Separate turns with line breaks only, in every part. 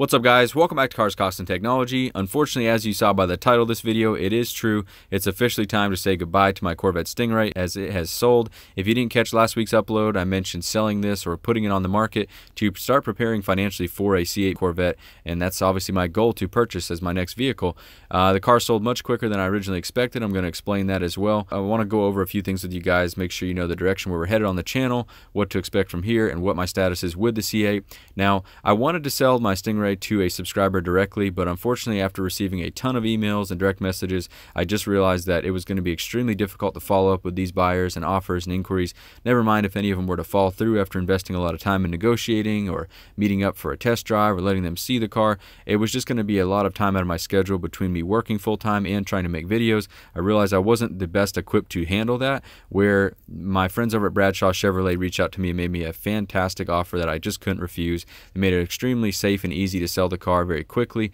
What's up, guys? Welcome back to Cars, Costs, and Technology. Unfortunately, as you saw by the title of this video, it is true. It's officially time to say goodbye to my Corvette Stingray as it has sold. If you didn't catch last week's upload, I mentioned selling this or putting it on the market to start preparing financially for a C8 Corvette, and that's obviously my goal to purchase as my next vehicle. The car sold much quicker than I originally expected. I'm going to explain that as well. I want to go over a few things with you guys, make sure you know the direction where we're headed on the channel, what to expect from here, and what my status is with the C8. Now, I wanted to sell my Stingray to a subscriber directly, but unfortunately, after receiving a ton of emails and direct messages, I just realized that it was going to be extremely difficult to follow up with these buyers and offers and inquiries, never mind if any of them were to fall through after investing a lot of time in negotiating or meeting up for a test drive or letting them see the car. It was just going to be a lot of time out of my schedule between me working full-time and trying to make videos. I realized I wasn't the best equipped to handle that, where my friends over at Bradshaw Chevrolet reached out to me and made me a fantastic offer that I just couldn't refuse. They made it extremely safe and easy to sell the car very quickly.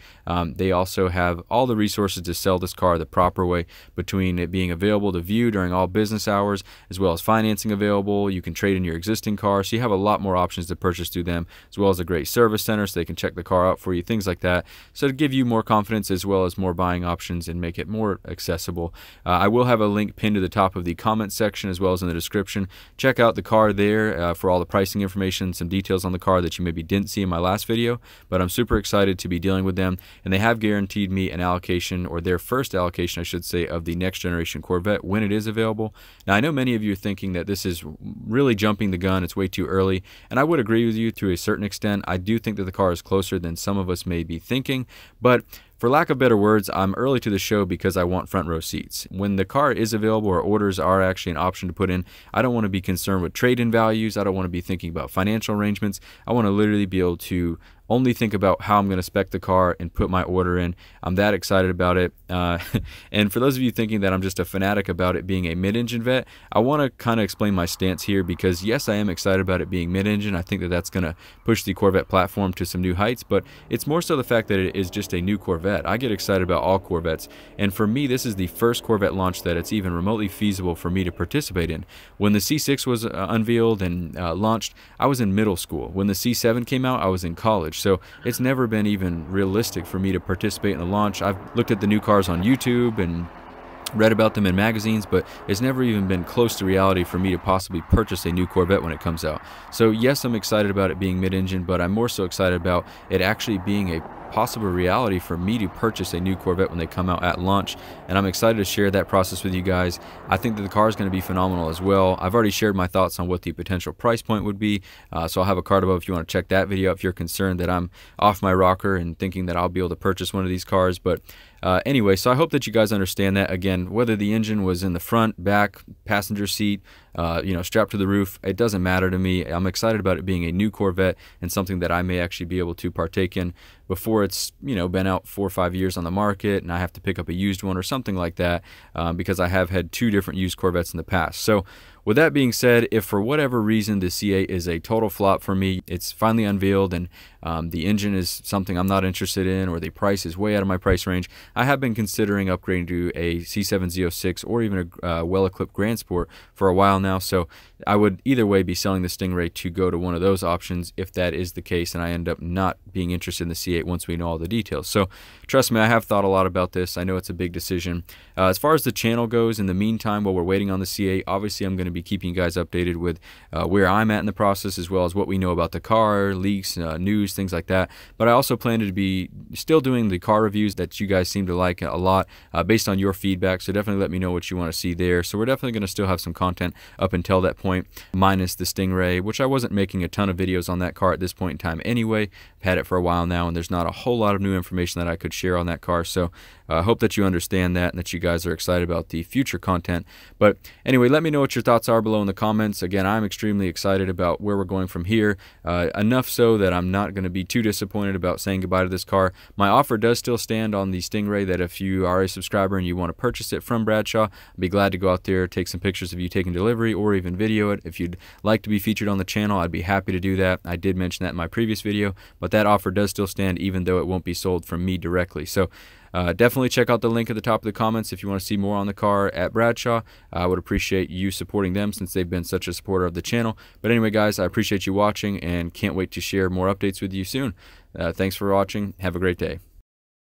They also have all the resources to sell this car the proper way, between it being available to view during all business hours, as well as financing available. You can trade in your existing car, so you have a lot more options to purchase through them, as well as a great service center so they can check the car out for you, things like that. So to give you more confidence as well as more buying options and make it more accessible. I will have a link pinned to the top of the comment section as well as in the description. Check out the car there for all the pricing information, some details on the car that you maybe didn't see in my last video, but I'm super excited to be dealing with them, and they have guaranteed me an allocation, or their first allocation I should say, of the next generation Corvette when it is available. Now, I know many of you are thinking that this is really jumping the gun, it's way too early, and I would agree with you to a certain extent. I do think that the car is closer than some of us may be thinking, but for lack of better words, I'm early to the show because I want front row seats. When the car is available or orders are actually an option to put in, I don't want to be concerned with trade-in values. I don't want to be thinking about financial arrangements. I want to literally be able to only think about how I'm going to spec the car and put my order in. I'm that excited about it. And for those of you thinking that I'm just a fanatic about it being a mid-engine vet, I want to kind of explain my stance here, because yes, I am excited about it being mid-engine. I think that that's going to push the Corvette platform to some new heights, but it's more so the fact that it is just a new Corvette. I get excited about all Corvettes, and for me, this is the first Corvette launch that it's even remotely feasible for me to participate in. When the C6 was unveiled and launched, I was in middle school. When the C7 came out, I was in college. So it's never been even realistic for me to participate in the launch. I've looked at the new cars on YouTube and read about them in magazines, but it's never even been close to reality for me to possibly purchase a new Corvette when it comes out. So yes, I'm excited about it being mid-engine, but I'm more so excited about it actually being a possible reality for me to purchase a new Corvette when they come out at launch, and I'm excited to share that process with you guys. I think that the car is going to be phenomenal as well. I've already shared my thoughts on what the potential price point would be, so I'll have a card above if you want to check that video if you're concerned that I'm off my rocker and thinking that I'll be able to purchase one of these cars. But anyway, so I hope that you guys understand that. Again, whether the engine was in the front, back, passenger seat, strapped to the roof, it doesn't matter to me. I'm excited about it being a new Corvette and something that I may actually be able to partake in before it's been out 4 or 5 years on the market and I have to pick up a used one or something like that, because I have had 2 different used Corvettes in the past. So with that being said, if for whatever reason the C8 is a total flop for me, it's finally unveiled and the engine is something I'm not interested in, or the price is way out of my price range, I have been considering upgrading to a C7 Z06 or even a well-equipped Grand Sport for a while now. So I would either way be selling the Stingray to go to one of those options if that is the case and I end up not being interested in the C8 once we know all the details. So trust me, I have thought a lot about this. I know it's a big decision. As far as the channel goes, in the meantime, while we're waiting on the C8, obviously I'm going to be keeping you guys updated with where I'm at in the process, as well as what we know about the car, leaks, news, things like that. But I also plan to be still doing the car reviews that you guys seem to like a lot based on your feedback, so definitely let me know what you want to see there. So we're definitely going to still have some content up until that point, minus the Stingray, which I wasn't making a ton of videos on that car at this point in time anyway. I've had it for a while now, and there's not a whole lot of new information that I could share on that car. So I hope that you understand that and that you guys are excited about the future content. But anyway, let me know what your thoughts are below in the comments. Again, I'm extremely excited about where we're going from here, enough so that I'm not going to be too disappointed about saying goodbye to this car. My offer does still stand on the Stingray, that if you are a subscriber and you want to purchase it from Bradshaw, I'd be glad to go out there, take some pictures of you taking delivery, or even video it. If you'd like to be featured on the channel, I'd be happy to do that. I did mention that in my previous video, but that offer does still stand even though it won't be sold from me directly. So definitely check out the link at the top of the comments if you want to see more on the car at Bradshaw. I would appreciate you supporting them since they've been such a supporter of the channel. But anyway, guys, I appreciate you watching and can't wait to share more updates with you soon. Thanks for watching. Have a great day.